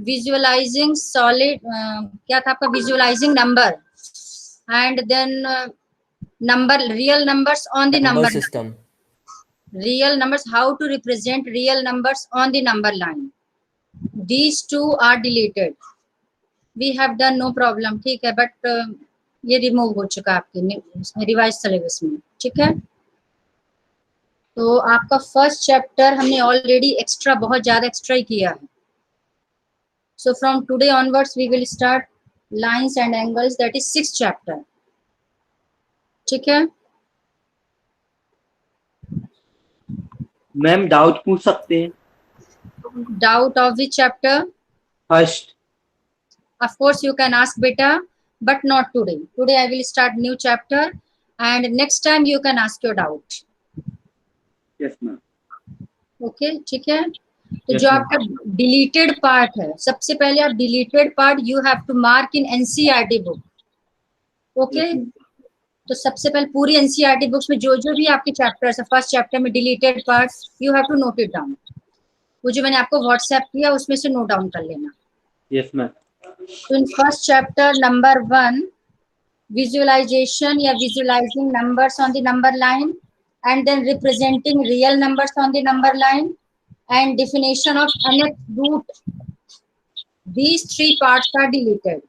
Visualising solid, क्या था आपका, visualising number, and then number, real numbers on the number number, system. real numbers, how to represent real numbers on the number line. These two are deleted. We have done, no problem, ठीक है, but ये remove हो चुका है आपके revise syllabus में, ठीक है। तो आपका फर्स्ट चैप्टर हमने ऑलरेडी एक्स्ट्रा, बहुत ज्यादा एक्स्ट्रा ही किया है। So from today onwards we will start lines and angles, that is 6th chapter, ठीक है। मैम डाउट पूछ सकते हैं? Doubt of which chapter? First. Of course you can ask beta, but not today. Today I will start new chapter and next time you can ask your doubt. Yes ma'am. Okay, ठीक है। तो Yes, जो ma'am. आपका deleted part है, सबसे पहले आप deleted part you have to mark in NCERT book, okay. तो सबसे पहले पूरी एनसीईआरटी बुक्स में जो जो भी आपके चैप्टर्स है, फर्स्ट चैप्टर में deleted part you have to note it down. वो जो मैंने आपको व्हाट्सएप किया उसमें से नोट डाउन कर लेना। Yes ma'am. So in first chapter number 1, visualization या visualizing numbers on the number line and then representing real numbers on the number line and definition of nth root, these 3 parts are deleted.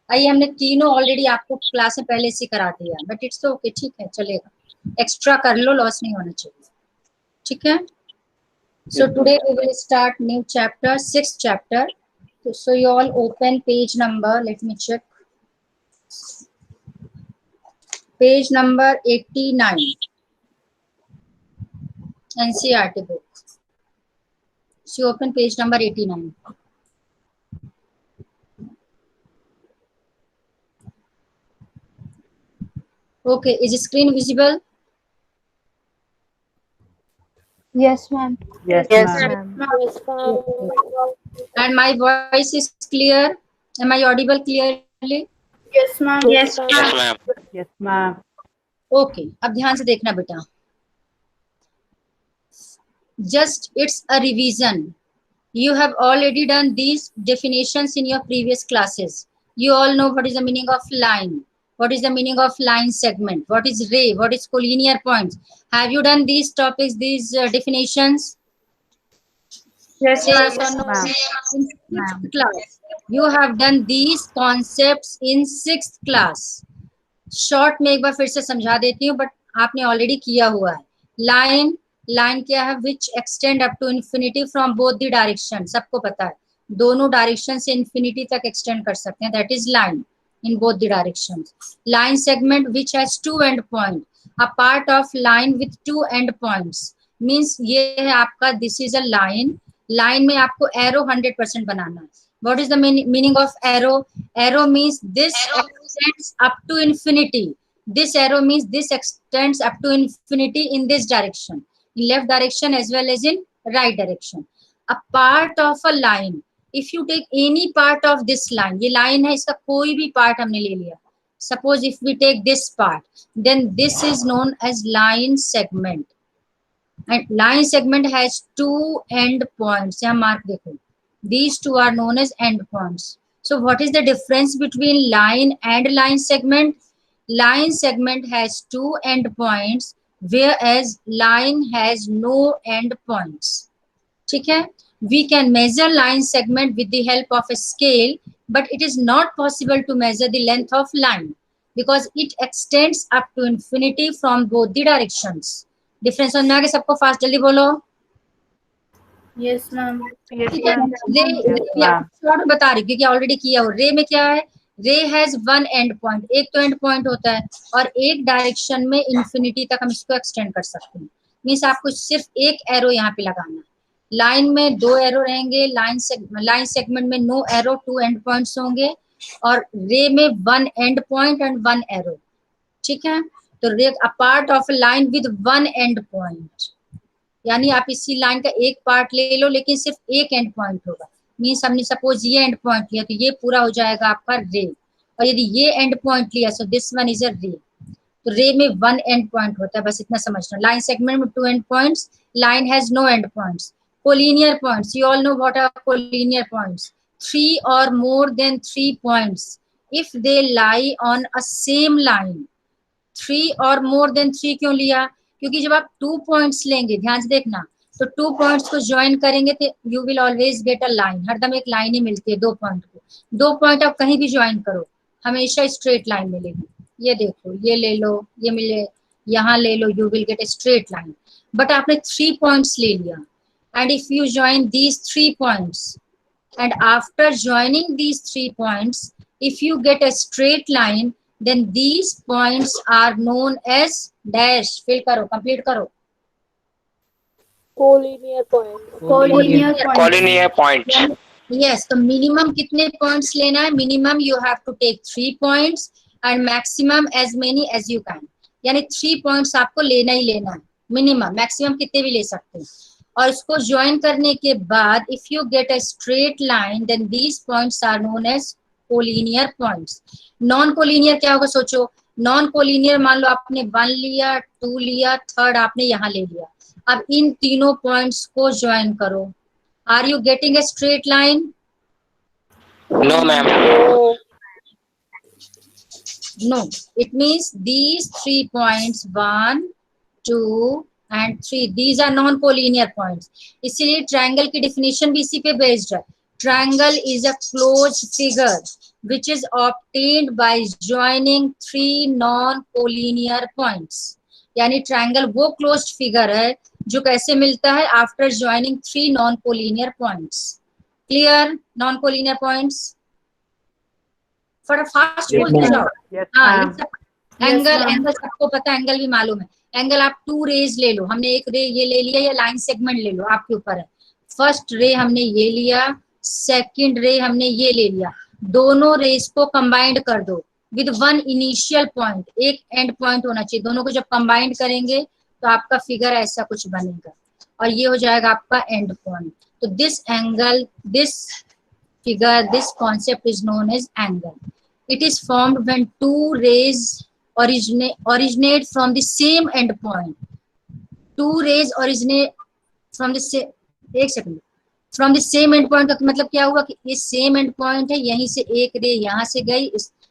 आइए, हमने तीनों already आपको class में पहले से करा दिया, बट इट्स ओके, ठीक है, चलेगा, एक्स्ट्रा कर लो, लॉस नहीं होना चाहिए, ठीक है। So today we will start new chapter, 6th chapter. So you all open page number, let me check, page number 89, NCERT book. So you open page number 89. Okay, is the screen visible? Yes, ma'am. Yes, ma'am. And my voice is clear? Am I audible clearly? Yes, ma'am. Yes, ma'am. Yes, ma'am. Okay, अब ध्यान से देखना बेटा, just it's a revision. You have already done these definitions in your previous classes. You all know what is the meaning of line, what is the meaning of line segment, what is ray, what is collinear points. Have you done these topics, these definitions? Yes, Say ma'am. yes or no. Ma'am. In 6th class, you have done these concepts in 6th class. Short में एक बार फिर से समझा देती हूँ, but आपने already किया हुआ है। लाइन, लाइन क्या है? Which extend up to infinity from both the direction, सबको पता है, दोनों डायरेक्शन से इन्फिनिटी तक एक्सटेंड कर सकते हैं, that is line in both the direction. Line segment which has 2 and point, a part of line with 2 end points, means ये है आपका, this is a line, line में आपको एरो 100% बनाना है। What is the meaning of arrow? Arrow means this extends up to infinity. This arrow means this extends up to infinity in this direction, in left direction as well as in right direction. A part of a line, if you take any part of this line, ये line है, इसका कोई भी part हमने ले लिया, suppose if we take this part, then this is known as line segment. And line segment has 2 end points. यहाँ mark देखो, these two are known as endpoints. So what is the difference between line and line segment? Line segment has 2 endpoints, whereas line has no endpoints. ठीक है? We can measure line segment with the help of a scale, but it is not possible to measure the length of line because it extends up to infinity from both the directions. Difference समझ में आ गया सबको? Fast जल्दी बोलो। Yes, ma'am. Yes, ठीक है, ma'am. रे short बता रही क्योंकि ऑलरेडी किया हो। रे में क्या है? रे हैज 1 एंड पॉइंट, एक तो एंड पॉइंट होता है और एक डायरेक्शन में इन्फिनिटी तक हम इसको एक्सटेंड कर सकते हैं। मीन्स आपको सिर्फ एक एरो यहाँ पे लगाना है। लाइन में 2 एरो रहेंगे, लाइन सेगमेंट में नो एरो, 2 एंड पॉइंट्स होंगे, और रे में 1 एंड पॉइंट एंड 1 एरो। ठीक है, तो रे a part of line with 1 and point, यानी आप इसी लाइन का एक पार्ट ले लो लेकिन सिर्फ एक एंड पॉइंट होगा। मीन्स हमने सपोज ये एंड पॉइंट लिया तो ये पूरा हो जाएगा आपका रे, और यदि ये एंड पॉइंट लिया so this one is a रे। तो रे में 1 एंड पॉइंट होता है, बस इतना समझना। लाइन सेगमेंट में 2 end points, line has no end points. Collinear points, you all know what are collinear points. 3 or more than 3 points if they lie on a same line. 3 और more than 3 क्यों लिया? क्योंकि जब आप 2 points लेंगे, ध्यान से देखना, तो 2 पॉइंट्स को ज्वाइन करेंगे तो you will always get a line. हरदम एक लाइन ही मिलती है 2 पॉइंट को. 2 पॉइंट आप कहीं भी ज्वाइन करो, हमेशा स्ट्रेट लाइन मिलेगी. ये देखो, ये ले लो, ये मिले, यहाँ ले लो, you will get a straight line. But आपने 3 पॉइंट्स ले लिया, and if you join these 3 points, and after joining these 3 points, if you get a straight line, then these points are known as dash. Fill karo, complete karo. Collinear point. Collinear point. Yes, तो minimum कितने points लेना है? Minimum you have to take 3 points and maximum as many as you can. यानी 3 points आपको लेना ही लेना है. Minimum, maximum कितने भी ले सकते हैं. और इसको ज्वाइन करने के बाद if you get a straight line, then these points are known as collinear points. Non collinear क्या होगा? सोचो, नॉन कोलिनियर मान लो आपने 1 लिया, 2 लिया, 3rd आपने यहाँ ले लिया. अब इन तीनों पॉइंट्स को ज्वाइन करो. Are you getting a straight line? No, ma'am. No, it means these 3 points 1, 2 and 3, these are non collinear points. इसीलिए ट्रायंगल की डेफिनेशन भी इसी पे बेस्ड है. Triangle is a closed figure which is obtained by joining 3 non collinear points. यानी triangle वो closed figure है जो कैसे मिलता है? After joining 3 non collinear points. Clear? Non collinear points fast बोलते जाओ. हाँ, एंगल सबको पता है, एंगल भी मालूम है. एंगल आप 2 रेज ले लो, हमने एक रे ये ले लिया, या लाइन सेगमेंट ले लो, आपके ऊपर है. फर्स्ट रे हमने ये लिया, सेकंड रे हमने ये ले लिया. दोनों रेस को कंबाइंड कर दो विद 1 इनिशियल पॉइंट. एक एंड पॉइंट होना चाहिए. दोनों को जब कंबाइंड करेंगे तो आपका फिगर ऐसा कुछ बनेगा, और ये हो जाएगा आपका एंड पॉइंट. तो this angle, this figure, this concept is known as angle. It is formed when 2 rays originate from the same end point. 2 rays originate from the same, एक second, from the same end point का मतलब क्या हुआ कि ये same and point है, यहीं से एक रे यहाँ से गई,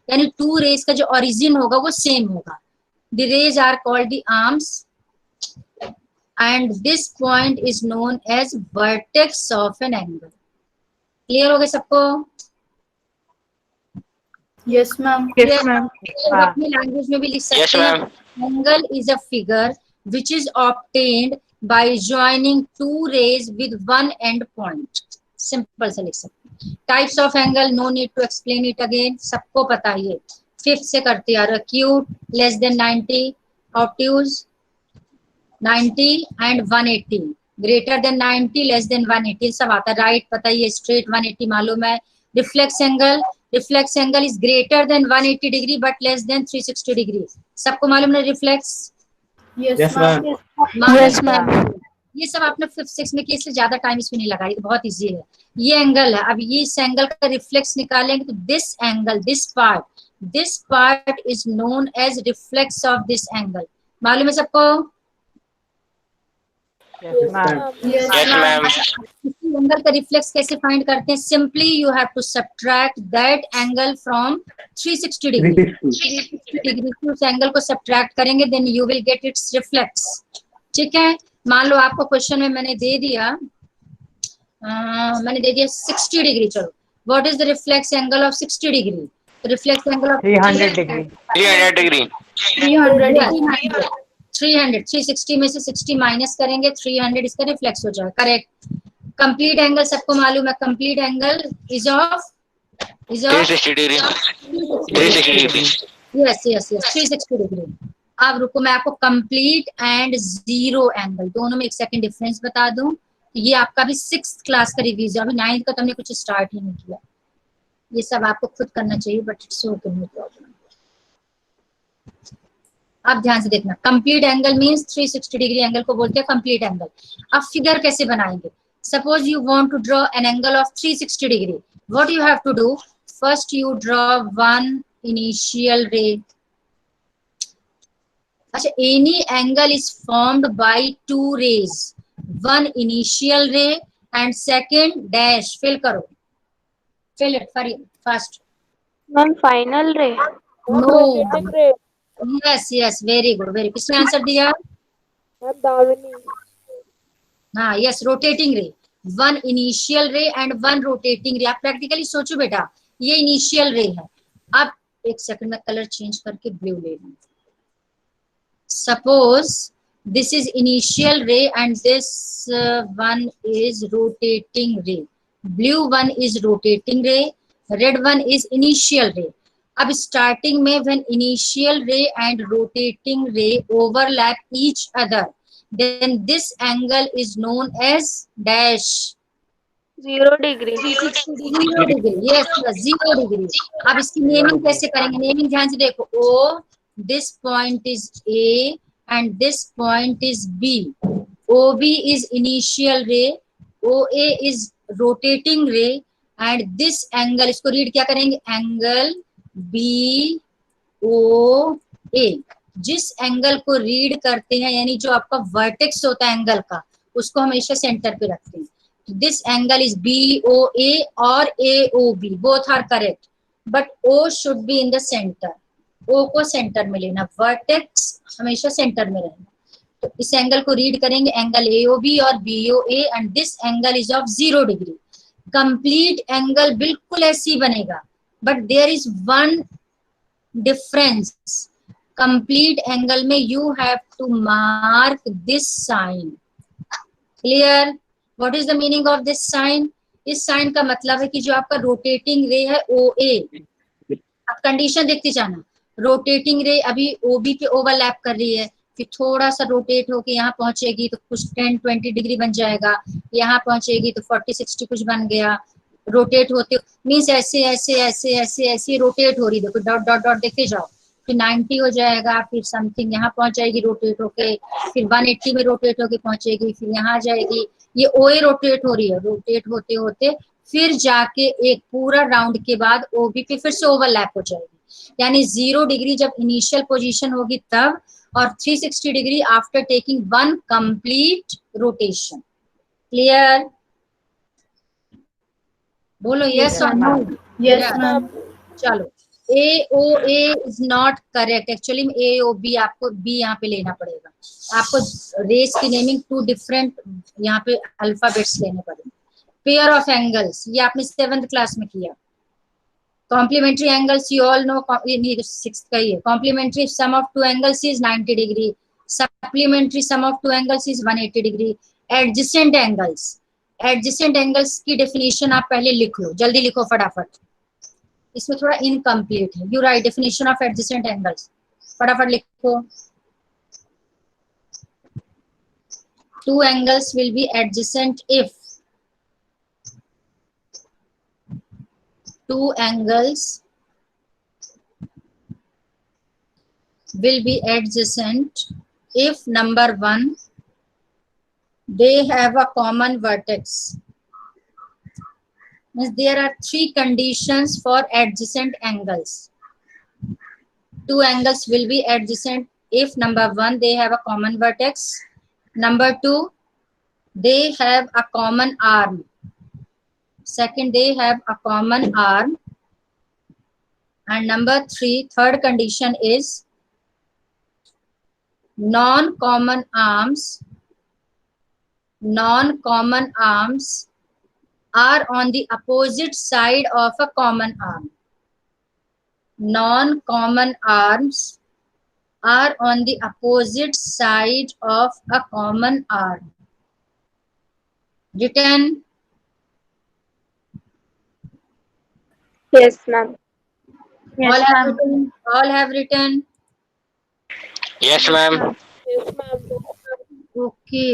यानी 2 रेज का जो ओरिजिन होगा वो सेम होगा. The rays are called the arms and this point is known as vertex of an angle. Clear हो गया सबको? Yes, ma'am. Yes, ma'am. अपनी लैंग्वेज में भी लिख सकते Yes, हैं. ma'am. Angle is a figure which is obtained by joining 2 rays with 1 end point. Simple से लिख सकते हैं. Types of angle, no need to explain it again, सबको पता है. ये 5th से करते आ रहे. Acute less than 90, obtuse 90 and 180, greater than 90, less than 180, सब आता है. राइट पता ही है, स्ट्रेट 180 मालूम है. Reflex angle is greater than 180 degree but less than 360 degree. सबको मालूम है reflex? Yes, ma'am. Yes, ma'am. ये सब आपने 5th 6th में किया, इसलिए ज्यादा टाइम इसमें नहीं लगाई, तो बहुत इजी है. ये एंगल है. अब ये इस एंगल का रिफ्लेक्स निकालेंगे तो this angle, this part is known as reflex of this angle. मालूम है सबको? Yes, ma'am. Yes, ma'am. इसी एंगल का रिफ्लेक्स कैसे फाइंड करते हैं? Simply you have to subtract that angle from 360 degree. 360 degree से उस एंगल को सब्ट्रैक्ट करेंगे, then you will get its reflex. ठीक है? मान लो आपको क्वेश्चन में मैंने दे दिया 60 डिग्री. चलो, what is the reflex angle of 60 degree? Reflex angle of 300 degree. 300 degree. 300. 360 में से 60 माइनस करेंगे, 300 इसका रिफ्लेक्स हो जाएगा. करेक्ट. कंप्लीट एंगल सबको मालूम है. Complete angle is of 360 degree. 360 degree. Yes 360 degree. अब रुको, मैं आपको कंप्लीट एंड जीरो एंगल दोनों में 1 सेकंड डिफरेंस बता दूं. ये आपका भी 6th क्लास का रिवीजन, अभी 9th का तो हमने कुछ स्टार्ट ही नहीं किया. ये सब आपको खुद करना चाहिए, but it's okay, no problem. आप ध्यान से देखना. Complete angle means 360 degree angle को बोलते हैं कंप्लीट एंगल. अब फिगर कैसे बनाएंगे? Suppose you want to draw an angle of 360 degree. What you have to do? First you draw 1 initial ray. अच्छा, any angle is formed by 2 rays, 1 initial ray and second dash. Fill करो. fill it fast. Ma'am, final ray. No. Rotating ray. Yes, very good, very good. किसने answer दिया? Ma'am, Davini. हाँ, yes, rotating रे, one initial ray and one rotating रे। आप practically सोचो बेटा, ये इनिशियल रे है। अब एक सेकंड में कलर चेंज करके ब्लू ले लूं। Suppose this is initial ray and this one is rotating रे। ब्लू वन इज रोटेटिंग रे, रेड वन इज इनिशियल रे। अब स्टार्टिंग में when initial ray and rotating रे overlap each other, then this angle is known as dash 0 degree. 0 degree. Yes, 0 degree. अब इसकी naming कैसे करेंगे? नेमिंग ध्यान से देखो। O, this point is A and this point is B. OB is initial ray, OA is rotating ray and this angle, इसको read क्या करेंगे? Angle BOA। जिस एंगल को रीड करते हैं, यानी जो आपका वर्टेक्स होता है एंगल का, उसको हमेशा सेंटर पे रखते हैं। दिस एंगल इज BOA और AOB, both are correct, but O should be in the centre. O को सेंटर में लेना, वर्टेक्स हमेशा सेंटर में रहना। तो इस एंगल को रीड करेंगे, एंगल AOB और BOA and this angle is of 0 degree. Complete angle बिल्कुल ऐसी बनेगा, but there is one difference. Complete angle में you have to mark this sign. Clear? What is the meaning of this sign? इस sign का मतलब है कि जो आपका रोटेटिंग रे है OA, आप कंडीशन देखते जाना। रोटेटिंग रे अभी OB पे ओवरलैप कर रही है, फिर थोड़ा सा रोटेट होके यहाँ पहुंचेगी तो कुछ 10-20 डिग्री बन जाएगा, यहाँ पहुंचेगी तो 40-60 कुछ बन गया। रोटेट होते मीन्स ऐसे ऐसे ऐसे ऐसे ऐसे रोटेट हो रही, देखो डॉट डॉट डॉट देखते जाओ, फिर 90 हो जाएगा, फिर समथिंग यहाँ पहुंच जाएगी रोटेट होके, फिर 180 में रोटेट होके पहुंचेगी, फिर यहाँ जाएगी। ये OA रोटेट हो रही है, रोटेट होते होते फिर जाके एक पूरा राउंड के बाद OB पे फिर से ओवरलैप हो जाएगी। यानी 0 डिग्री जब इनिशियल पोजीशन होगी तब, और 360 degree after taking one complete rotation. Clear? बोलो यस और नो। Yes, ma'am. चलो, AOA is not correct. Actually में AOB, आपको B यहाँ पे लेना पड़ेगा। आपको रेस की नेमिंग 2 डिफरेंट यहाँ पे अल्फाबेट्स लेने पड़ेंगे। पेयर ऑफ एंगल्स, ये आपने 7th क्लास में किया। Complementary angles you all know, ये 6th का ही है। Complementary sum of 2 angles is 90 degree, supplementary sum of 2 angles is 180 degree. Adjacent angles, adjacent angles की डेफिनेशन आप पहले लिख लो, जल्दी लिखो फटाफट, इसमें थोड़ा इनकम्प्लीट है। You right definition of adjacent angles, फटाफट लिखो। 2 angles will be adjacent if 2 angles will be adjacent if number 1 they have a common vertex. Means there are 3 conditions for adjacent angles. 2 angles will be adjacent if number 1 they have a common vertex, number 2 they have a common arm, second they have a common arm, and number 3 third condition is non-common arms are on the opposite side of a common arm. Non-common arms are on the opposite side of a common arm. Written? Yes, ma'am. All have written? All have written? Yes, ma'am. Yes, ma'am. Okay.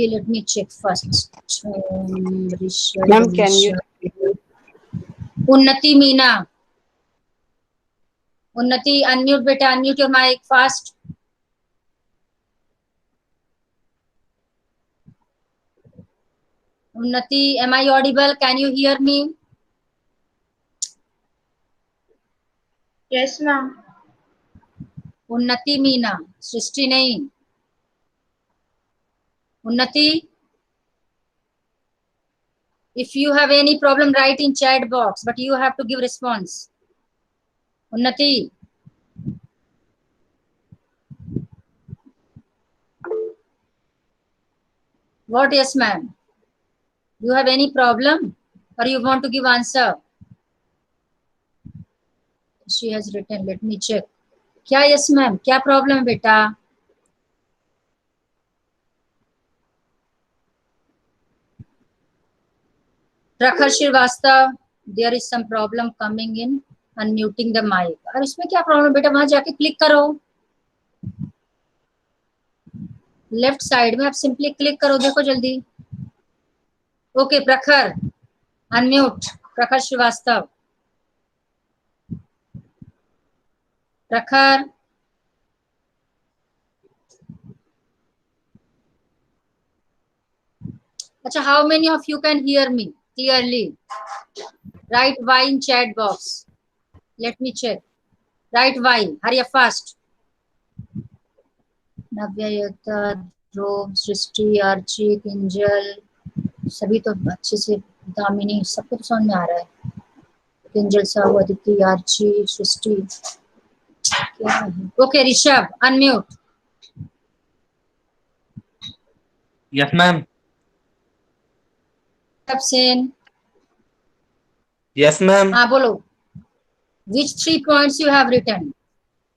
Let me check first. Ma'am, can you? Unnati Meena. Unnati, unmute beta, unmute your mic fast. Unnati, am I audible? Can you hear me? Yes, ma'am. उन्नति मीना, सृष्टि नहीं। उन्नति, If you have any problem, write in chat box, but you have to give response. Unnati. What? Yes, ma'am. You have any problem or you want to give answer? She has written. Let me check. क्या? Yes, ma'am. क्या problem है बेटा? प्रखर Srivastava, there is some problem coming in unmuting the mic. और इसमें क्या problem बेटा? वहां जाके क्लिक करो, लेफ्ट साइड में आप सिंपली क्लिक करो, देखो जल्दी. ओके प्रखर, अनम्यूट. प्रखर श्रीवास्तव. प्रखर. अच्छा, how many of you can hear me clearly? Write Y in chat box. Let me check. Write Y. Hurry up fast. नव्यता, Dhruv, Srishti, Archie, Kinjal, सभी तो अच्छे से. दामिनी, सबको तो समझ में आ रहा है. किंजल, साहू, अदिति, आर्ची, सृष्टि. क्या है? Okay Rishabh, unmute. Yes ma'am. Sen. Yes ma'am. हाँ बोलो. Which 3 points you have written?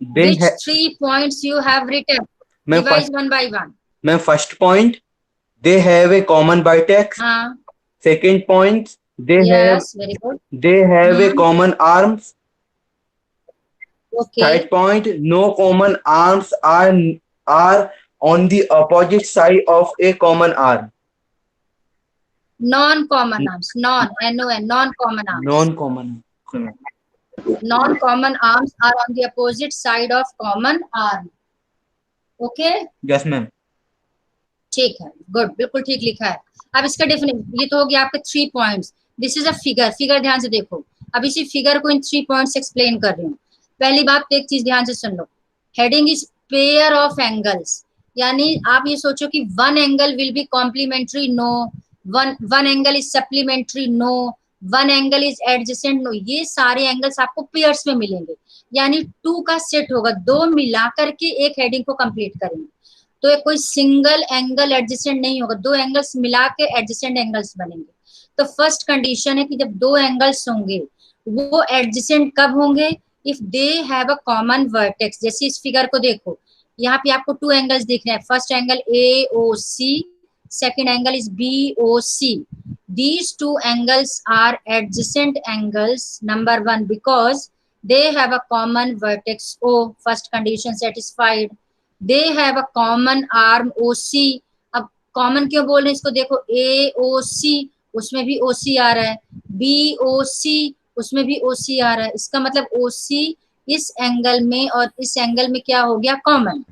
Which 3 points you have written? Revise one by one. Ma'am, first point, they have a common vertex. हाँ. Second point, Yes, very good. they have a common arms. Okay. Third point, no common arms are on the opposite side of a common arm. Non-common arms. Non-common arms. Non-common. Non-common arms are on the opposite side of common arm. Okay? Yes, ma'am. ठीक है, good, बिल्कुल ठीक लिखा है. अब इसका definition, ये तो हो गया आपके 3 points. This is a figure. Figure ध्यान से देखो. अब इसी फिगर को इन 3 पॉइंट्स एक्सप्लेन कर रही हूँ. पहली बात, एक चीज ध्यान से सुन लो. Heading is pair of angles. यानी आप ये सोचो कि one angle will be complementary, no. One angle is supplementary, no. One angle is adjacent, no. ये सारे एंगल्स आपको पेयर्स में मिलेंगे. यानी 2 का सेट होगा. 2 मिला करके एक हेडिंग को कंप्लीट करेंगे. तो एक कोई सिंगल एंगल एडजेसेंट नहीं होगा. 2 एंगल्स मिला के एडजेसेंट एंगल्स बनेंगे. तो फर्स्ट कंडीशन है कि जब 2 एंगल्स होंगे वो एडजेसेंट कब होंगे? If they have a common vertex. जैसे इस फिगर को देखो, यहाँ पे आपको 2 एंगल्स दिख रहे हैं. First angle AOC, second angle is BOC. These 2 angles are adjacent angles, number 1, because they have a common vertex O. First condition satisfied. They have a common arm OC. अब common क्यों बोल रहे हैं इसको? देखो, AOC उसमें भी OC आ रहा है, BOC उसमें भी OC आ रहा है. इसका मतलब OC इस एंगल में और इस एंगल में क्या हो गया? कॉमन.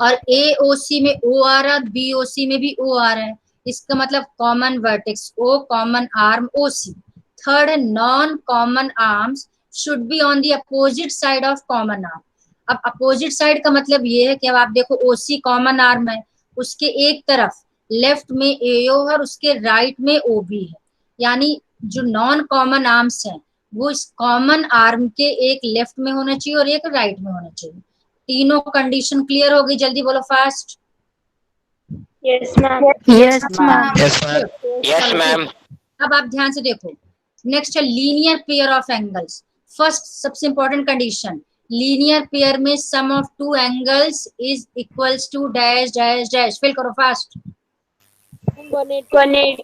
और AOC में O आ रहा है, BOC में भी O आ रहा है. इसका मतलब common vertex O, common arm OC. Third, non common arms should be on the opposite side of common arm. अब अपोजिट साइड का मतलब ये है कि अब आप देखो, OC कॉमन आर्म है, उसके एक तरफ लेफ्ट में AO है और उसके राइट में OB है. यानी जो नॉन कॉमन आर्म्स हैं वो इस कॉमन आर्म के एक लेफ्ट में होना चाहिए और एक राइट में होना चाहिए. तीनों कंडीशन क्लियर हो गई? जल्दी बोलो, fast. Yes, ma'am. Yes, ma'am. Yes, ma'am. अब आप ध्यान से देखो. नेक्स्ट है linear pair of angles. First सबसे इंपॉर्टेंट कंडीशन, लीनियर पेयर में sum of 2 angles is equals to dash dash dash. Fill करो फास्ट. 180.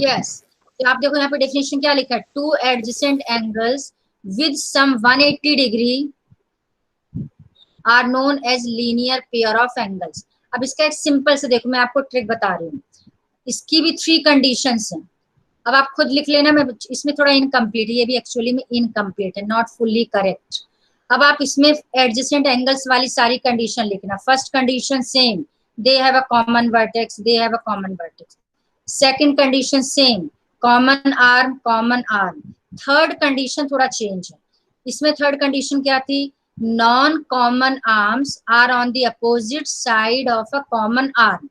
यस. तो आप देखो यहाँ पे डेफिनेशन क्या लिखा है? 2 adjacent angles with sum 180 degree are known as linear pair of angles. अब इसका एक सिंपल से देखो, मैं आपको ट्रिक बता रही हूँ. इसकी भी 3 कंडीशंस हैं. अब आप खुद लिख लेना. मैं इसमें थोड़ा इनकम्प्लीट है, ये भी एक्चुअली में इनकम्प्लीट है, नॉट फुल्ली करेक्ट. अब आप इसमें एडजेसेंट एंगल्स वाली सारी कंडीशन लिखना. First condition same, they have a common vertex, they have a common vertex. Second condition same, common arm, common arm. Third condition थोड़ा चेंज है. इसमें थर्ड कंडीशन क्या थी? Non common arms are on the opposite side of a common arm.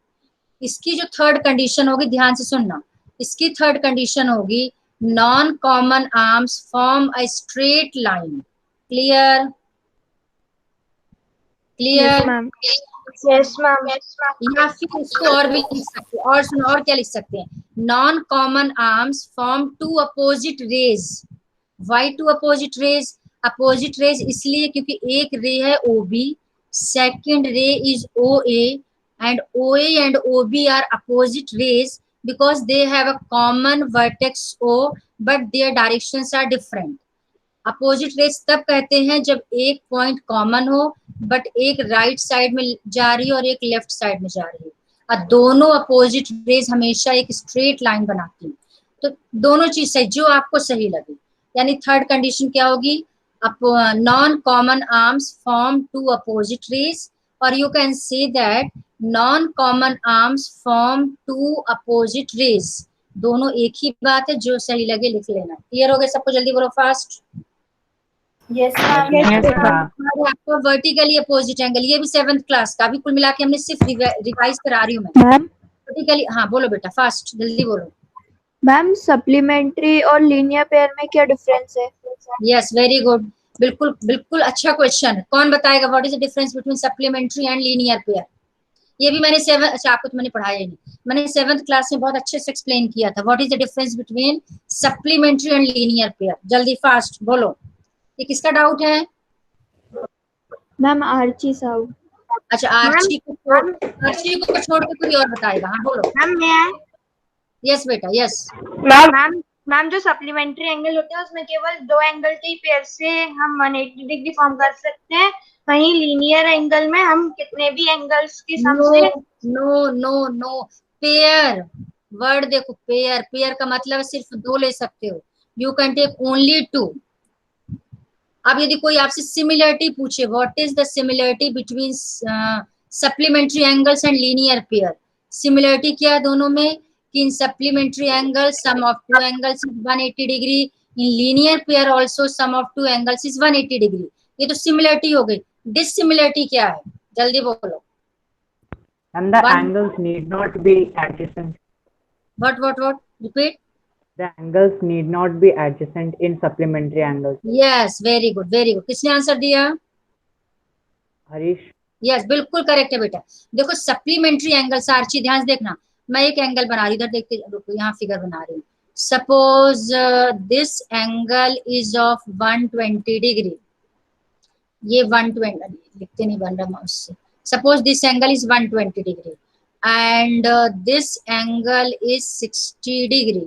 इसकी जो third condition होगी, ध्यान से सुनना, इसकी थर्ड कंडीशन होगी non common arms form a straight line. Clear? Clear? Yes, ma'am. या फिर इसको और भी लिख सकते हैं, और सुनो और क्या लिख सकते हैं, non common arms form two opposite rays. Why two opposite rays? Opposite rays इसलिए क्योंकि एक रे है OB, second ray is OA, and OA and OB are opposite rays because they have a common vertex O but their directions are different. Opposite raise तब कहते हैं जब एक point common हो बट एक राइट साइड में जा रही है और एक लेफ्ट साइड में जा रही है, और दोनों अपोजिट रेज हमेशा एक स्ट्रेट लाइन बनाती है। तो दोनों चीज सही, जो आपको सही लगे। यानी थर्ड कंडीशन क्या होगी, non common arms form two opposite rays, और you can say that non common arms form two opposite rays. दोनों एक ही बात है, जो सही लगे लिख लेना। क्लियर हो गया सबको? जल्दी बोलो फास्ट। Yes, ma'am. आपको वर्टिकली अपोजिट एंगल, ये भी 7th क्लास का, अभी कुल मिला के हमने सिर्फ रिवाइज करा रही हूँ मैं। मैम वर्टिकली, हाँ बोलो बेटा फास्ट जल्दी बोलो। मैम सप्लीमेंट्री और लीनियर पेयर में क्या डिफरेंस है? यस वेरी गुड, बिल्कुल बिल्कुल अच्छा क्वेश्चन है। कौन बताएगा what is the difference between supplementary and linear pair? ये भी मैंने अच्छा आपको तो मैंने पढ़ाया ही नहीं, मैंने 7th क्लास में बहुत अच्छे से एक्सप्लेन किया था what is the difference between supplementary and linear pair. जल्दी फास्ट बोलो, ये किसका डाउट है? मैम आर्ची साहब। अच्छा आर्ची को छोड़ के कोई और बताएगा? हाँ बोलो। मैम मैं यस बेटा यस। मैम जो सप्लीमेंट्री एंगल होते हैं उसमें केवल दो एंगल के ही पेयर से हम 180 डिग्री फॉर्म कर सकते हैं, वहीं लीनियर एंगल में हम कितने भी एंगल्स के सम से no no no, pair word देखो, पेयर, पेयर का मतलब सिर्फ दो ले सकते हो, you can take only two. अब यदि कोई आपसे सिमिलरिटी पूछे, what is the similarity between supplementary angles and linear pair, similarity क्या है दोनों में, कि in supplementary angle sum of two angles is 180 degree, in linear pair also sum of two angles is 180 degree. ये तो similarity हो गई। डिससिमिलरिटी क्या है? जल्दी बोलो। And the angles need not be adjacent. What? Repeat. The angles need not be adjacent in supplementary angles. Yes, very good, very good. किसने answer दिया? हरीश। यस बिल्कुल करेक्ट है बेटा। देखो सप्लीमेंट्री एंगल, सार्ची ध्यान से देखना, मैं एक एंगल बना रही, इधर देखते रुको, यहाँ फिगर बना रही हूँ। Suppose this angle is of 120 degree, ये 120 लिखते नहीं बन रहा माउस से। Suppose this angle is 120 degree and this angle is 60 degree.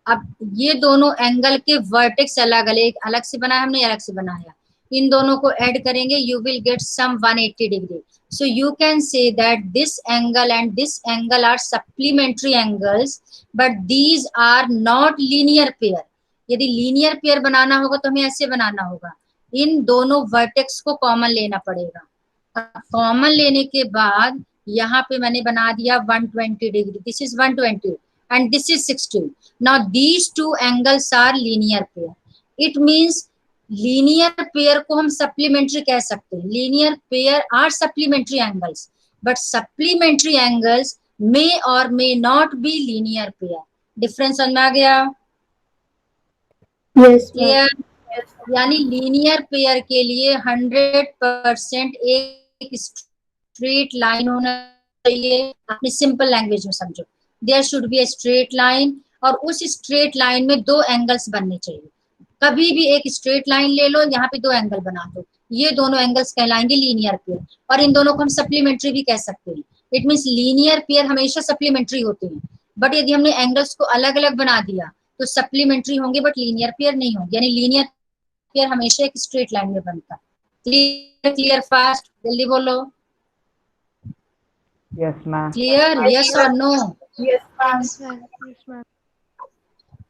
अब ये दोनों एंगल के वर्टेक्स अलग अलग से बनाया हमने, अलग से बनाया, इन दोनों को ऐड करेंगे you will get sum 180 degree. So you can say that this angle and this angle are supplementary angles but these are not linear pair. यदि लीनियर पेयर बनाना होगा तो हमें ऐसे बनाना होगा, इन दोनों वर्टेक्स को कॉमन लेना पड़ेगा। कॉमन लेने के बाद यहाँ पे मैंने बना दिया 120 degree, this is 120 and this is 60. Now these two angles are linear pair. It means linear pair को हम supplementary कह सकते हैं। Linear pair are supplementary angles, but supplementary angles may or may not be linear pair. Difference समझ में आ गया? Yes, clear? यानी linear pair के लिए 100% एक straight line होना चाहिए। अपनी simple language में समझो, there should be a straight line, और उस स्ट्रेट लाइन में दो एंगल्स बनने चाहिए। कभी भी एक स्ट्रेट लाइन ले लो, यहाँ पे दो एंगल बना दो, ये दोनों एंगल्स कहलाएंगे लीनियर पेयर, और इन दोनों को हम सप्लीमेंट्री भी कह सकते हैं। इट मींस लीनियर पेयर हमेशा सप्लीमेंट्री होते हैं, बट यदि हमने एंगल्स को अलग अलग बना दिया तो सप्लीमेंट्री होंगे बट लीनियर पेयर नहीं होंगे। यानी लीनियर पेयर हमेशा एक स्ट्रेट लाइन में बनता है। क्लियर फास्ट जल्दी बोलो। Yes ma'am. क्लियर यस और नो?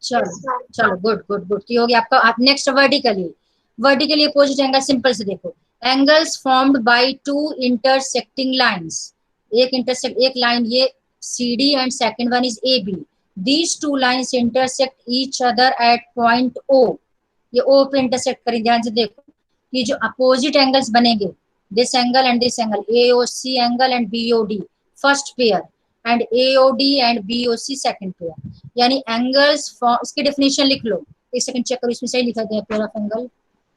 चलो चलो गुड गुड गुड, की हो गया आपका। आप next vertically opposite angle, simple से देखो, angles formed by two intersecting lines, एक लाइन ये CD and second one is AB। These two lines intersect each other at point O। ये O पे इंटरसेक्ट करें, ध्यान से देखो कि जो अपोजिट एंगल्स बनेंगे, this angle and this angle, AOC angle and BOD first pair, and AOD and BOC second pair. यानी एंगल्स इसकी डेफिनेशन लिख लो, एक सेकंड चेक करो इसमें सही लिखा गया पेयर ऑफ एंगल,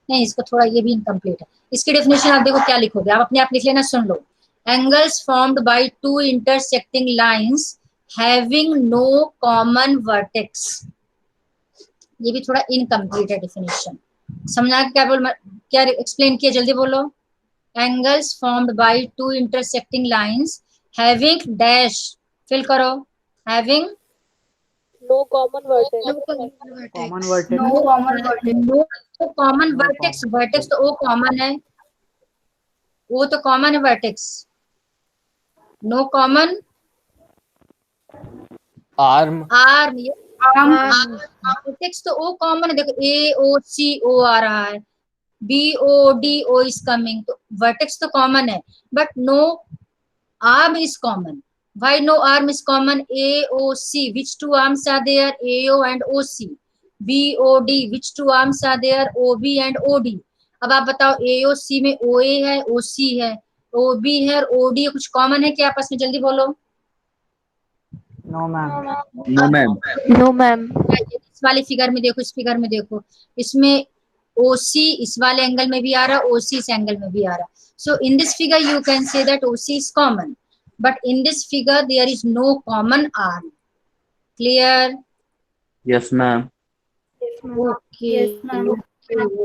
नहीं इसको थोड़ा ये भी इनकम्प्लीट है। इसकी डेफिनेशन आप देखो क्या लिखोगे, आप अपने आप लिख लेना, सुन लो। Angles formed by two intersecting lines having no common vertex, ये भी थोड़ा इनकम्प्लीट है डेफिनेशन, समझना क्या एक्सप्लेन किया, जल्दी बोलो। Angles formed by two intersecting lines having dash, fill करो, having No common vertex. Common vertex. No common vertex, vertex तो ओ कॉमन है, वो तो कॉमन है vertex, no common arm arm, vertex तो ओ कॉमन है, देखो AOC आ रहा है, BOD इज कमिंग, तो वर्टेक्स तो कॉमन है, but no arm is common. Why no arm is common? AOC, which two arms are there? AO and OC. BOD, which two arms are there? OB and OD. अब आप बताओ AOC में OA है, OC है, OB है और OD है, कुछ कॉमन है क्या आपस में, जल्दी बोलो। No, ma'am. No, ma'am. No, ma'am. इस वाली फिगर में देखो, इस फिगर में देखो, इसमें OC इस वाले एंगल में भी आ रहा है, OC इस एंगल में भी आ रहा है। So in this figure you can say that OC is common. But in this figure there is no common arm. Clear? Yes, ma'am. Okay. Yes, ma'am.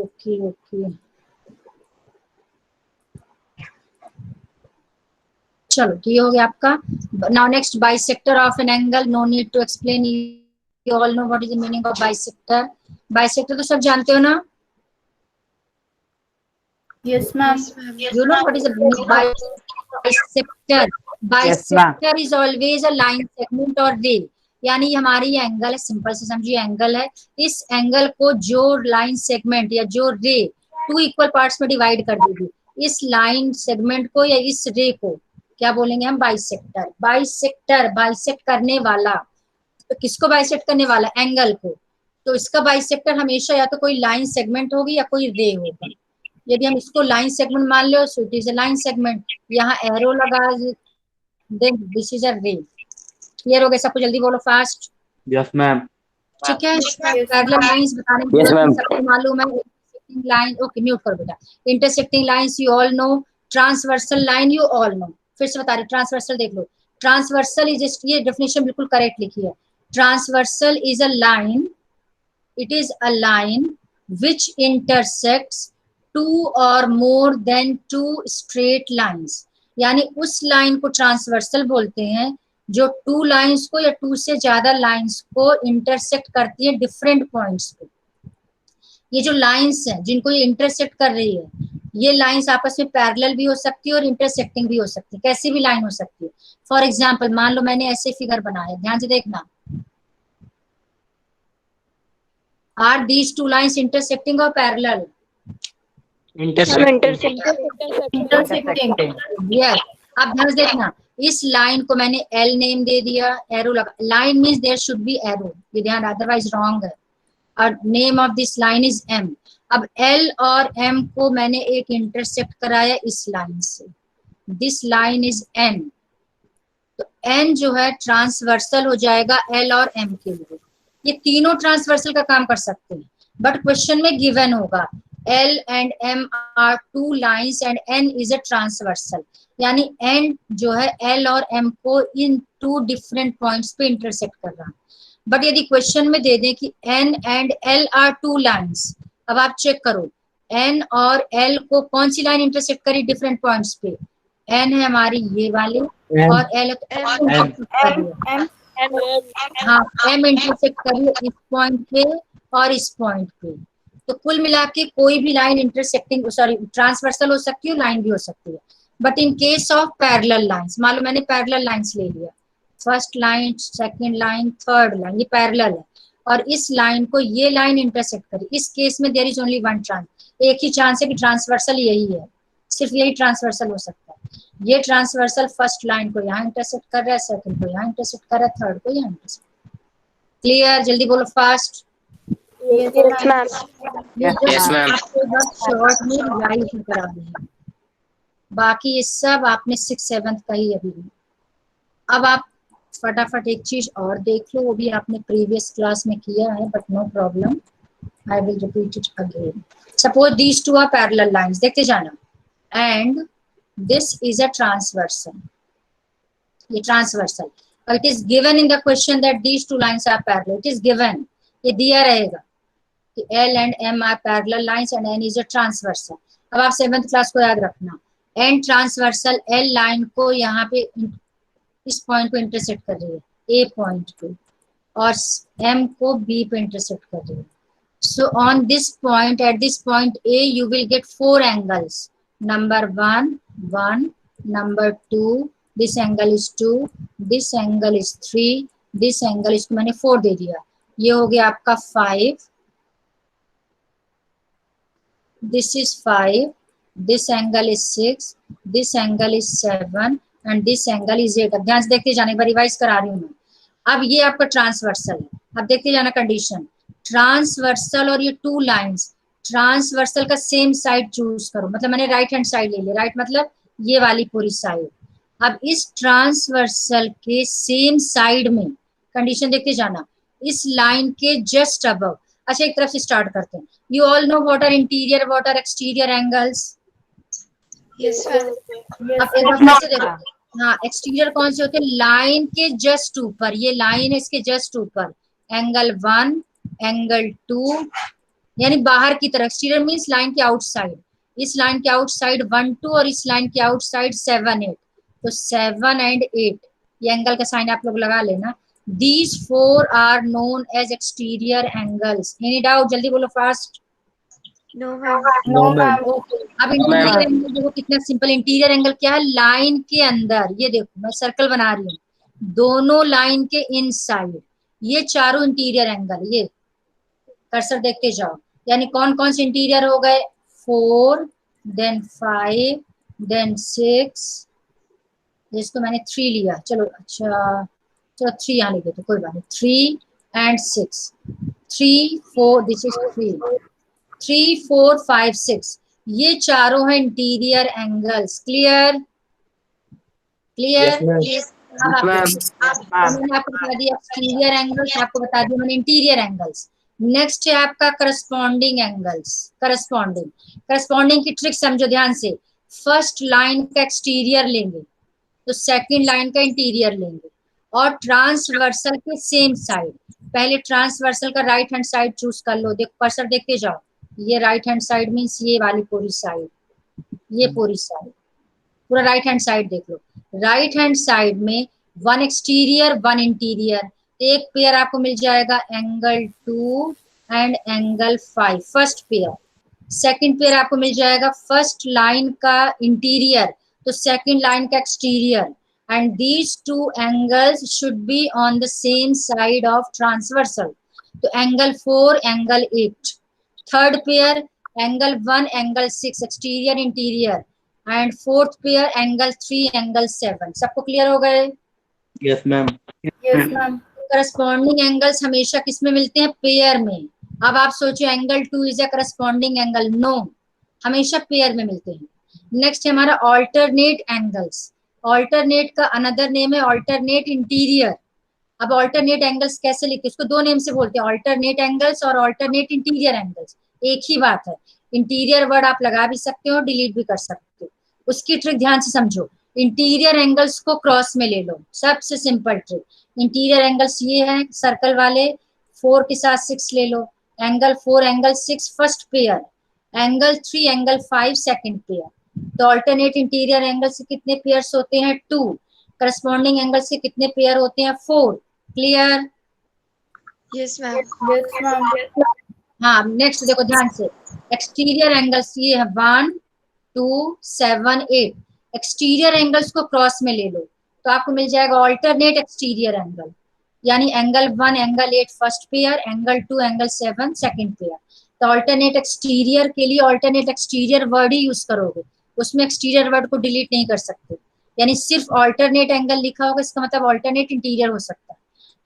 Okay. चलो ये हो गया आपका। Now next, bisector of an angle. No need to explain. You all know what is the meaning of bisector. Bisector तो सब जानते हो ना? Yes, ma'am. You know what is a bisector? Bisector is always a line segment or ray. यानी हमारी ये angle है, simple से समझिए एंगल है, इस एंगल को जो लाइन सेगमेंट या जो रे टू इक्वल पार्ट्स में डिवाइड कर देगी, इस लाइन सेगमेंट को या इस रे को क्या बोलेंगे हम, बाइसेक्टर। बाइसेक्टर बाइसेक्ट करने वाला, तो किसको बाइसेक्ट करने वाला, एंगल को, तो इसका बाइसेक्टर हमेशा या तो कोई लाइन सेगमेंट होगी या कोई रे होगी। यदि हम इसको लाइन सेगमेंट मान लो, so it is a line segment, यहाँ एरो लगा, then this is a ray. Clear हो गया सबको, जल्दी बोलो फास्ट। Yes, ma'am. ठीक है, पैरेलल लाइंस बताने की Yes, जरूरत ma'am. नहीं, सबको मालूम है। इंटरसेक्टिंग लाइन, ओके म्यूट करो बेटा। Intersecting lines you all no, transversal line you all no, फिर से बता रही, ट्रांसवर्सल देख लो। ट्रांसवर्सल इज, ये डेफिनेशन बिल्कुल करेक्ट लिखी है। Transversal is a line, it is a line which intersects two or more than two straight lines। यानी उस लाइन को ट्रांसवर्सल बोलते हैं जो टू लाइंस को या टू से ज्यादा लाइंस को इंटरसेक्ट करती है डिफरेंट पॉइंट्स पे। ये जो लाइंस हैं जिनको ये इंटरसेक्ट कर रही है, ये लाइंस आपस में पैरेलल भी हो सकती है और इंटरसेक्टिंग भी हो सकती है, कैसी भी लाइन हो सकती है। फॉर एग्जाम्पल मान लो मैंने ऐसे फिगर बनाया, ध्यान से देखना, are these two lines intersecting और पैरेलल? Intersecting. यस। अब ध्यान से देखना, इस लाइन को मैंने एल नेम दे दिया, एरो लगा, line means there should be arrow, ये ध्यान, अदरवाइज रॉन्ग है, और name of this line is M. अब एल और एम को मैंने एक इंटरसेक्ट कराया इस लाइन से, दिस लाइन इज एन, तो एन जो है ट्रांसवर्सल हो जाएगा एल और एम के लिए। ये तीनों ट्रांसवर्सल का काम कर सकते हैं, बट क्वेश्चन में गिवन होगा L and M are two lines and N is a transversal, यानी N जो है L और M को इन टू डिफरेंट पॉइंट्स पे इंटरसेक्ट कर रहा है। बट यदि क्वेश्चन में दे दें कि N and L are two lines, अब आप चेक करो N और L को कौन सी लाइन इंटरसेक्ट करी डिफरेंट पॉइंट्स पे, N है हमारी ये वाली और L हाँ M इंटरसेक्ट करी इस पॉइंट पे और इस पॉइंट पे, तो कुल मिला के कोई भी लाइन इंटरसेक्टिंग सॉरी ट्रांसवर्सल हो सकती है, लाइन भी हो सकती है। But in case of parallel lines, मान लो मैंने पैरेलल लाइंस ले लिया, first line, second line, third line, ये पैरेलल है और इस लाइन को ये लाइन इंटरसेक्ट करी, इस केस में there is only one chance, एक ही चांस है कि ट्रांसवर्सल यही है, सिर्फ यही ट्रांसवर्सल हो सकता है। ये ट्रांसवर्सल फर्स्ट लाइन को यहाँ इंटरसेक्ट कर रहा है, सेकंड को यहाँ इंटरसेक्ट कर रहा है, थर्ड को यहाँ इंटरसेक्ट। क्लियर, जल्दी बोलो fast. Yes, ma'am. Yes, ma'am. आपको बस शॉर्ट में रिवाइज करा दें, बाकी ये सब आपने 6th 7th का ही अभी भी। अब आप फटाफट एक चीज और देख लो, वो भी आपने प्रीवियस क्लास में किया है, but no problem, I will repeat it again. Suppose these two are parallel lines, देखते जाना, and this is a transversal, ये transversal, it is given in the question that these two lines are parallel, it is given, ये दिया रहेगा कि L and M are parallel lines and N is a transversal. अब आप 7th class को याद रखना, N ट्रांसवर्सल L लाइन को यहाँ पे इस पॉइंट को इंटरसेक्ट कर रही है, A पॉइंट को, और M को B पे इंटरसेक्ट कर रही है. So on this point, at this point A, you will get 4 angles. Number 1, 1, number 2, this angle is 2, this angle is 3, this angle is, मैंने 4 दे दिया, ये हो गया आपका 5, this is 5, this angle is 6, this angle is 7 and this angle is 8. अब ध्यान से देखते जाने, एक बार रिवाइज करा रही हूँ मैं. अब ये आपका ट्रांसवर्सल है, अब देखते जाना कंडीशन, ट्रांसवर्सल और ये 2 लाइंस, ट्रांसवर्सल का सेम साइड चूज करो, मतलब मैंने राइट हैंड साइड ले लिया, राइट मतलब ये वाली पूरी साइड. अब इस ट्रांसवर्सल के सेम साइड में कंडीशन देखते जाना, इस लाइन के जस्ट अबव. अच्छा, एक तरफ से स्टार्ट करते हैं. You all know what are interior, what are exterior angles? Yes, sir. अब एक बार फिर से देखो, हाँ, एक्सटीरियर कौन से होते हैं? लाइन के जस्ट ऊपर, ये लाइन है, इसके जस्ट ऊपर एंगल 1, एंगल 2, यानी बाहर की तरफ. एक्सटीरियर मींस लाइन के आउटसाइड, इस लाइन के आउटसाइड 1, 2 और इस लाइन के आउटसाइड 7, 8. तो 7 and 8 ये एंगल का साइन आप लोग लगा लेना. These 4 are known as exterior angles. Any doubt? जल्दी बोलो fast. No, ma'am. No, ma'am. अब इंटीरियर एंगल देखो कितना सिंपल. इंटीरियर एंगल क्या है? लाइन के अंदर, ये देखो मैं सर्कल बना रही हूँ, दोनों लाइन के इनसाइड, ये चारों इंटीरियर एंगल. ये कर्सर देखते जाओ, यानी कौन कौन से इंटीरियर हो गए? 4, देन 5, देन 6, जिसको मैंने 3 लिया. चलो अच्छा, चलो 3 यहाँ लिखे तो कोई बात नहीं. 3 and 6, 3, 4, दिस इज 3, 4, 5, 6, ये चारों हैं इंटीरियर एंगल्स. क्लियर? क्लियर? मैंने आपको बता दिया एक्सटीरियर एंगल्स, आपको बता दिया मैंने इंटीरियर एंगल्स. नेक्स्ट है आपका करस्पॉन्डिंग एंगल्स. करस्पॉन्डिंग की ट्रिक समझो ध्यान से. फर्स्ट लाइन का एक्सटीरियर लेंगे तो सेकंड लाइन का इंटीरियर लेंगे, और ट्रांसवर्सल के सेम साइड, पहले ट्रांसवर्सल का राइट हैंड साइड चूज कर लो. देखो कर्सर देखते जाओ, ये राइट हैंड साइड मीन्स ये वाली पूरी साइड, ये पूरी साइड, पूरा राइट हैंड साइड देख लो. राइट हैंड साइड में 1 एक्सटीरियर 1 इंटीरियर, एक पेयर आपको मिल जाएगा angle 2 and angle 5, first pair. Second pair आपको मिल जाएगा फर्स्ट लाइन का इंटीरियर तो सेकंड लाइन का exterior, and these 2 angles should be on the same side of transversal. तो angle 4, angle 8. Third pair angle 1, angle 6, exterior interior, and fourth pair angle 3, angle 7. सबको clear हो गए? Yes, ma'am. Yes, ma'am. Corresponding angles हमेशा किस में मिलते हैं? Pair में. अब आप सोचो angle 2 is a corresponding angle, no, हमेशा पेयर में मिलते हैं. नेक्स्ट है हमारा ऑल्टरनेट एंगल्स. ऑल्टरनेट का अनदर नेम है ऑल्टरनेट इंटीरियर. अब ऑल्टरनेट एंगल्स कैसे लिखते हैं? इसको 2 नेम से बोलते हैं, ऑल्टरनेट एंगल्स और ऑल्टरनेट इंटीरियर एंगल्स. एक ही बात है. इंटीरियर वर्ड आप लगा भी सकते हो, डिलीट भी कर सकते हो. उसकी ट्रिक ध्यान से समझो. इंटीरियर एंगल्स को क्रॉस में ले लो, सबसे सिंपल ट्रिक. इंटीरियर एंगल्स ये है सर्कल वाले, 4 के साथ 6 ले लो, angle 4, angle 6 first pair, angle 3, angle 5 second pair. तो ऑल्टरनेट इंटीरियर एंगल से कितने पेयर्स होते हैं? 2. करस्पॉन्डिंग एंगल से कितने पेयर होते हैं? 4. Clear? Yes, ma'am. Yes, ma'am. हाँ, नेक्स्ट देखो ध्यान से. एक्सटीरियर एंगल्स ये है 1, 2, 7, 8. एक्सटीरियर एंगल्स को क्रॉस में ले लो तो आपको मिल जाएगा ऑल्टरनेट एक्सटीरियर एंगल, यानी angle 1, angle 8 first pair, angle 2, angle 7 second pair. तो ऑल्टरनेट एक्सटीरियर के लिए ऑल्टरनेट एक्सटीरियर वर्ड ही यूज करोगे, उसमें एक्सटीरियर वर्ड को डिलीट नहीं कर सकते. यानी सिर्फ ऑल्टरनेट एंगल लिखा होगा, इसका मतलब ऑल्टरनेट इंटीरियर हो सकता है.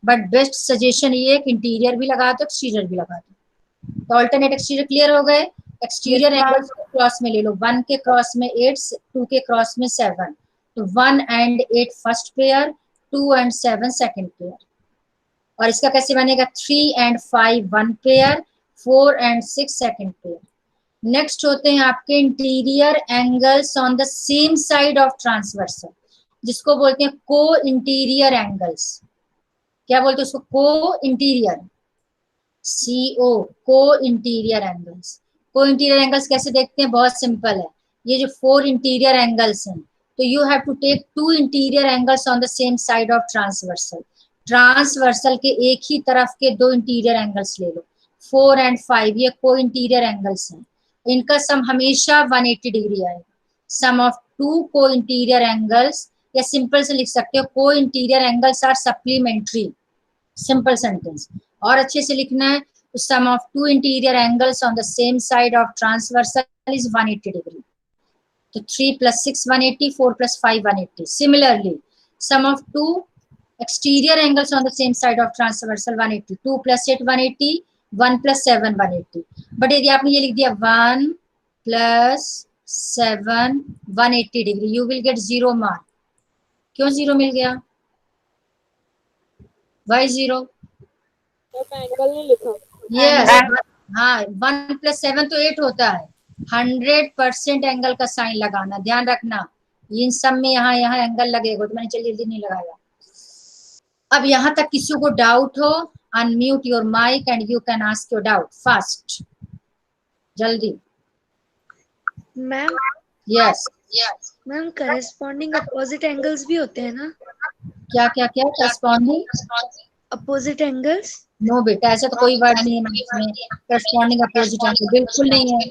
बट बेस्ट सजेशन ये है कि इंटीरियर भी लगा दो, एक्सटीरियर भी लगा दो. तो ऑल्टरनेट एक्सटीरियर क्लियर हो गए. एक्सटीरियर एंगल्स को क्रॉस में ले लो, 1 के क्रॉस में 8, 2 के क्रॉस में 7. तो 1 and 8 first pair, 2 and 7 second pair. और इसका कैसे बनेगा 3 and 5 1 pair, 4 and 6 second pair. Next होते हैं आपके interior angles on the same side of transversal, जिसको बोलते हैं को इंटीरियर एंगल्स। क्या बोलते हैं उसको? को इंटीरियर, CO, को इंटीरियर एंगल्स। को इंटीरियर एंगल्स कैसे देखते हैं? बहुत सिंपल है। ये जो 4 इंटीरियर एंगल्स हैं, तो you have to take 2 interior angles on the same side of transversal. Transversal के एक ही तरफ के 2 इंटीरियर एंगल्स ले लो, 4 and 5, ये को इंटीरियर एंगल्स हैं। इनका सम हमेशा 180 डिग्री आएगा। सम ऑफ 2 को इंटीरियर एंगल्स, या सिंपल से लिख सकते हो को interior angles are supplementary. Simple sentence. और अच्छे से लिखना है, sum of 2 interior angles on the same side of transversal is 180 degree. तो 3 + 6 180, 4 + 5 180। Similarly sum of 2 exterior angles on the same side of transversal 180, 2 + 8 180, 1 + 7 180। But यदि आपने ये लिख दिया 1 + 7 180 degree, you will gate 0 mark. क्यों 0 मिल गया? Why 0? एंगल नहीं लिखा। यस, हाँ 1 + 7 तो 8 होता है। 100% एंगल का साइन लगाना, ध्यान रखना। इन सब में यहाँ एंगल लगेगा, तो मैंने जल्दी नहीं लगाया। अब यहाँ तक किसी को डाउट हो, unmute your mic and you can ask your doubt fast, जल्दी। Ma'am yes ma'am corresponding opposite angles भी होते हैं ना? क्या क्या क्या? Corresponding opposite angles? नो बेटा, ऐसा तो कोई वर्ड नहीं है मैथ्स में। करस्पॉन्डिंग अपोजिट एंगल बिल्कुल नहीं है।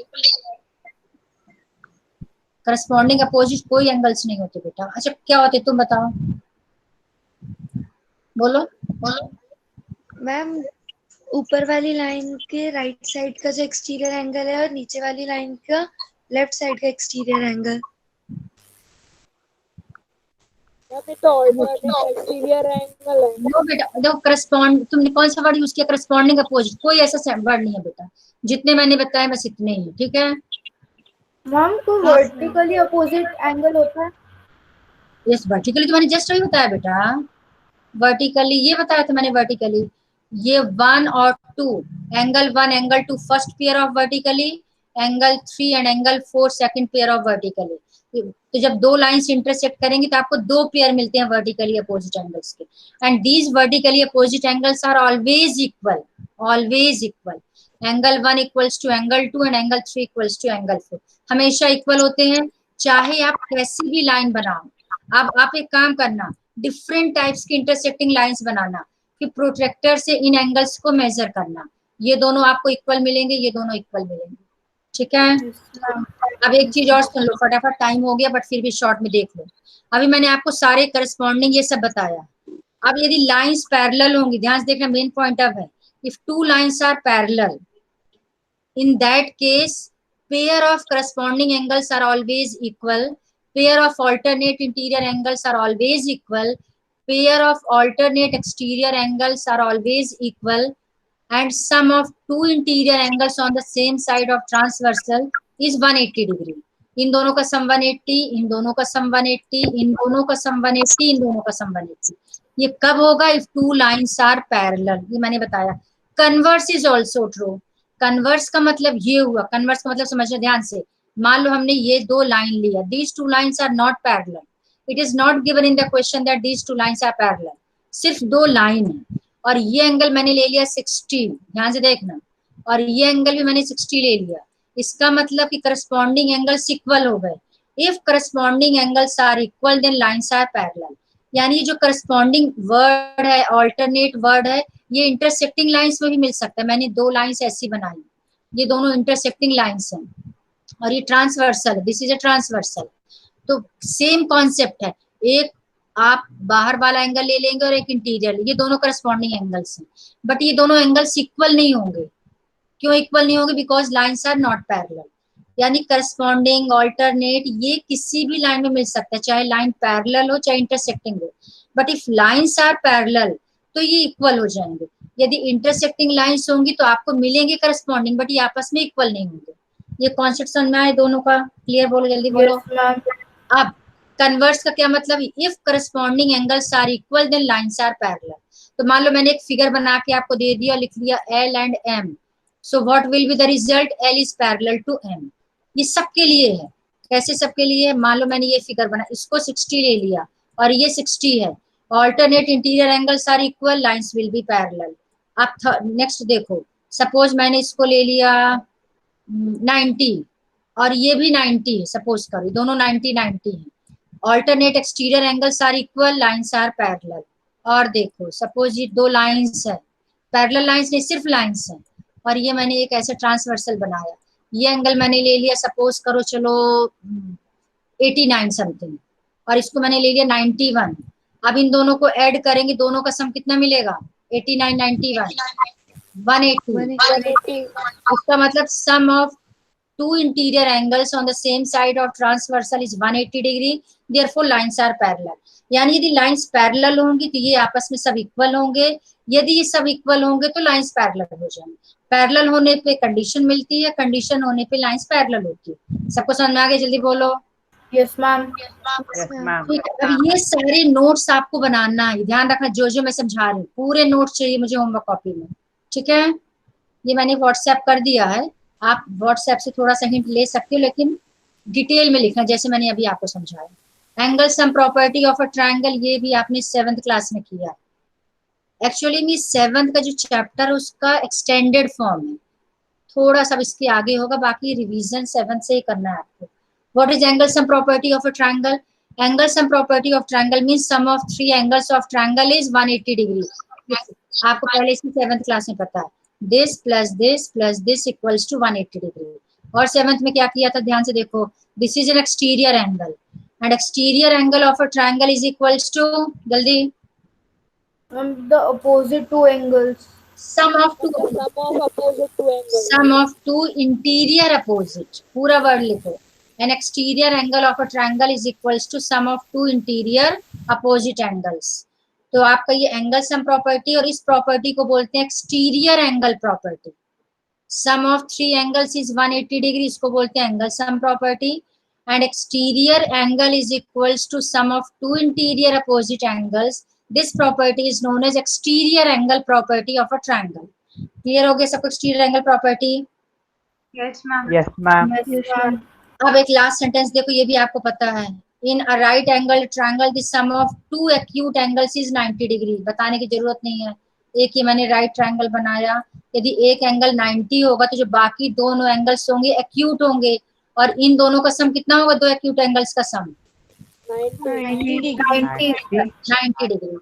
करस्पॉन्डिंग अपोजिट कोई एंगल्स नहीं होते बेटा। अच्छा क्या होते तुम बताओ, बोलो। मैम ऊपर वाली लाइन के राइट साइड का जो एक्सटीरियर एंगल है और नीचे वाली लाइन का लेफ्ट साइड का एक्सटीरियर एंगल। एक्सटीरियर एंगल है। नो बेटा, देखो करस्पॉन्ड, तुमने कौन सा वर्ड यूज किया? करस्पॉन्डिंग अपोजिट, कोई ऐसा वर्ड नहीं है बेटा। जितने मैंने बताया बस इतने ही, ठीक है। मैम को वर्टिकली अपोजिट एंगल होता है? यस, वर्टिकली तो मैंने जस्ट वही बताया बेटा। वर्टिकली ये बताया था मैंने। वर्टिकली ये 1 और 2, angle 1 angle 2 first pair of vertically, angle 3 and angle 4 second pair of vertically. तो जब 2 लाइंस इंटरसेक्ट करेंगे तो आपको 2 पेयर मिलते हैं वर्टिकली अपोजिट एंगल्स के। And these vertically opposite angles are always equal, always equal. Angle 1 equals to angle 2 and angle 3 equals to angle 4, हमेशा equal होते हैं, चाहे आप कैसी भी लाइन बनाओ। अब आप एक काम करना, डिफरेंट टाइप्स की इंटरसेक्टिंग लाइंस बनाना, फिर प्रोट्रैक्टर से इन एंगल्स को मेजर करना। ये दोनों आपको इक्वल मिलेंगे, ये दोनों इक्वल मिलेंगे, ठीक है। अब एक चीज और सुन लो, फटाफट, टाइम हो गया बट फिर भी शॉर्ट में देख लो। अभी मैंने आपको सारे करस्पॉन्डिंग ये सब बताया। अब यदि लाइंस पैरेलल होंगी, ध्यान से देखना, मेन पॉइंट अब है, if 2 lines are parallel, in that case pair of corresponding angles are always equal, pair of alternate interior angles are always equal, pair of alternate exterior angles are always equal, and sum of 2 interior angles on the same side of transversal is 180 degree। इन दोनों का सम 180, इन दोनों का सम 180, इन दोनों का सम 180, इन दोनों का सम 180। ये कब होगा? इफ 2 लाइंस आर पैरेलल, ये मैंने बताया। Converse is also true. Converse का मतलब ये हुआ, कन्वर्स का मतलब समझना ध्यान से। मान लो हमने ये 2 लाइन लिया, these 2 lines are not parallel, it is not given in the question that these 2 lines are parallel, सिर्फ 2 लाइन है। और ये एंगल मैंने ले लिया 60, ध्यान से देखना, और ये एंगल भी मैंने 60 ले लिया। इसका मतलब कि करस्पॉन्डिंग एंगल्स इक्वल हो गए। If corresponding angles are equal then lines are parallel. यानी जो करस्पॉन्डिंग वर्ड है, ऑल्टरनेट वर्ड है, ये इंटरसेक्टिंग लाइंस में भी मिल सकता है। मैंने 2 लाइंस ऐसी बनाई, ये दोनों इंटरसेक्टिंग लाइंस हैं, और ये transversal, this is a transversal. तो सेम कॉन्सेप्ट है, एक आप बाहर वाला एंगल ले लेंगे और एक इंटीरियर, ये दोनों करस्पॉन्डिंग एंगल्स हैं, बट ये दोनों एंगल्स इक्वल नहीं होंगे। क्यों इक्वल नहीं होंगे? Because lines are not parallel. यानी करस्पॉन्डिंग, ऑल्टरनेट, ये किसी भी लाइन में मिल सकता है, चाहे लाइन पैरेलल हो चाहे इंटरसेक्टिंग हो, but if lines are parallel तो ये इक्वल हो जाएंगे। यदि इंटरसेक्टिंग लाइंस होंगी तो आपको मिलेंगे करस्पॉन्डिंग, बट ये आपस में इक्वल नहीं होंगे। ये कॉन्सेप्ट समझ में आए दोनों का? क्लियर? बोलो जल्दी बोलो। अब कन्वर्स का क्या मतलब, if corresponding angles are equal then lines are parallel. तो मान लो मैंने एक फिगर बना के आपको दे दिया, लिख लिया L and M, so what will be the result, L is parallel to M. ये सबके लिए है। कैसे सबके लिए? मान लो मैंने ये फिगर बना, इसको 60 ले लिया और ये 60 है, alternate interior angles are equal, lines will be parallel. अब नेक्स्ट देखो, सपोज मैंने इसको ले लिया 90 और ये भी 90 है, सपोज करो दोनों 90 है, alternate exterior angles are equal, lines are parallel. और देखो सपोज ये दो लाइंस है, पैरेलल लाइंस नहीं सिर्फ लाइंस है, और ये मैंने एक ऐसे ट्रांसवर्सल बनाया, ये एंगल मैंने ले लिया सपोज करो चलो 89 समथिंग, और इसको मैंने ले लिया 91। अब इन दोनों को ऐड करेंगे, दोनों का सम कितना मिलेगा, 89 91 180। इसका मतलब सम of two interior angles on the same side of transversal is 180 degree, therefore lines are parallel। यानी यदि लाइंस पैरेलल होंगी तो ये आपस में सब इक्वल होंगे, यदि ये सब इक्वल होंगे तो लाइंस पैरेलल हो जाएंगे। पैरेलल होने पे कंडीशन मिलती है, कंडीशन होने पे लाइंस पैरेलल होती है। सबको समझ में आ गया? जल्दी बोलो। Yes ma'am. Yes, ma'am. ठीक है, अब ये सारे नोट्स आपको बनाना है, ध्यान रखना जो जो मैं समझा रही हूँ, पूरे नोट्स चाहिए मुझे होमवर्क कॉपी में, ठीक है? ये मैंने व्हाट्सएप कर दिया है, आप व्हाट्सएप से थोड़ा सा हिंट ले सकते हो, लेकिन डिटेल में लिखना जैसे मैंने अभी आपको समझाया। Angle sum property of a triangle, ये भी आपने 7th क्लास में किया है। एक्चुअली में 7th का जो चैप्टर उसका एक्सटेंडेड फॉर्म है, थोड़ा सा इसके आगे होगा, बाकी रिवीजन 7th से ही करना है आपको। What is angle sum property of a triangle? Angle sum property of triangle means sum of 3 angles of triangle is 180 degree. आपको पहले इसकी 7th क्लास में पता है, this plus this equals to 180 degree। और 7th में क्या किया था, ध्यान से देखो, this is an exterior angle and exterior angle of a triangle is equals to, जल्दी, The opposite two angles. sum of two, Sum of opposite two angles. sum of two interior opposite, पूरा word लिखो। an exterior angle of a triangle is equals to sum of two interior opposite angles। तो आपका ये angle sum property, और इस property को बोलते हैं exterior angle property. Sum of 3 angles is 180 degree, इसको बोलते हैं angle sum property. And exterior angle is equals to sum of 2 interior opposite angles, this property is known as exterior angle property of a triangle. Clear हो गया सबको exterior angle property? Yes, ma'am. अब एक last sentence देखो, ये भी आपको पता है। In a right angle triangle the sum of 2 acute angles is 90 degree. बताने की जरूरत नहीं है, एक ही मैंने राइट ट्रायंगल बनाया, यदि एक एंगल 90 होगा तो जो बाकी दोनों एंगल्स होंगे एक्यूट होंगे, और इन दोनों का सम कितना होगा, 2 एक्यूट एंगल्स का सम 90 90 डिग्री।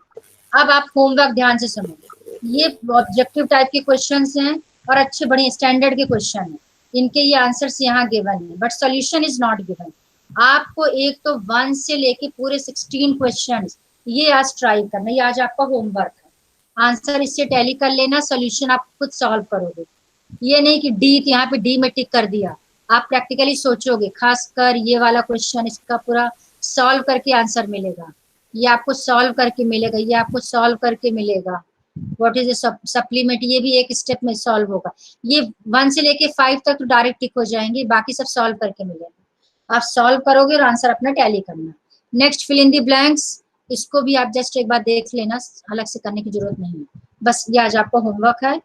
अब आप होमवर्क ध्यान से सुनो, ये ऑब्जेक्टिव टाइप के क्वेश्चंस हैं और अच्छे बड़े स्टैंडर्ड के क्वेश्चन हैं, इनके ये आंसर्स यहाँ गिवन है, but solution is not given. आपको एक तो 1 से लेके पूरे 16 क्वेश्चंस ये आज ट्राई करना, ये आज आपका होमवर्क है। आंसर इससे टैली कर लेना, सॉल्यूशन आप खुद सॉल्व करोगे। ये नहीं कि डी यहाँ पे डी में टिक कर दिया, आप प्रैक्टिकली सोचोगे, खासकर ये वाला क्वेश्चन इसका पूरा सॉल्व करके आंसर मिलेगा, ये आपको सॉल्व करके मिलेगा, ये आपको सॉल्व करके मिलेगा। व्हाट इज सप्लीमेंट, ये भी एक स्टेप में सॉल्व होगा। ये 1 से लेके 5 तक तो डायरेक्ट टिक हो जाएंगे, बाकी सब सॉल्व करके मिलेगा। आप सॉल्व करोगे और आंसर अपना टैली करना। Next fill in the blanks, इसको भी आप जस्ट एक बार देख लेना, अलग से करने की जरूरत नहीं है, बस ये आज आपका होमवर्क है।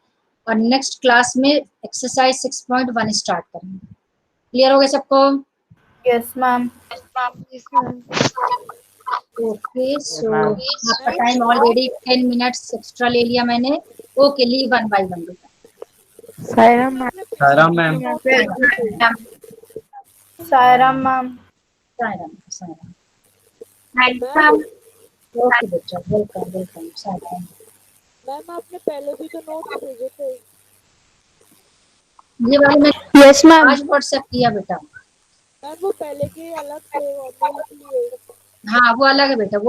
और नेक्स्ट क्लास में एक्सरसाइज 6.1 स्टार्ट करेंगे। क्लियर हो गया सबको? Yes, ma'am. ओके, सो आपका टाइम ऑलरेडी 10 मिनट्स एक्स्ट्रा ले लिया मैंने। ओके, लीव 1 by 1 बेटा। Saira ma'am. Sairam, ma'am. Saira okay बेटा, वेलकम सायरा। मैम आपने पहले भी तो नोट्स भेजे थे। ये वाले मैं यस मैम। आज व्हाट्सएप किया बेटा। मैम वो पहले के अलग थे, वो अपने लिए। हाँ वो अलग है बेटा, वो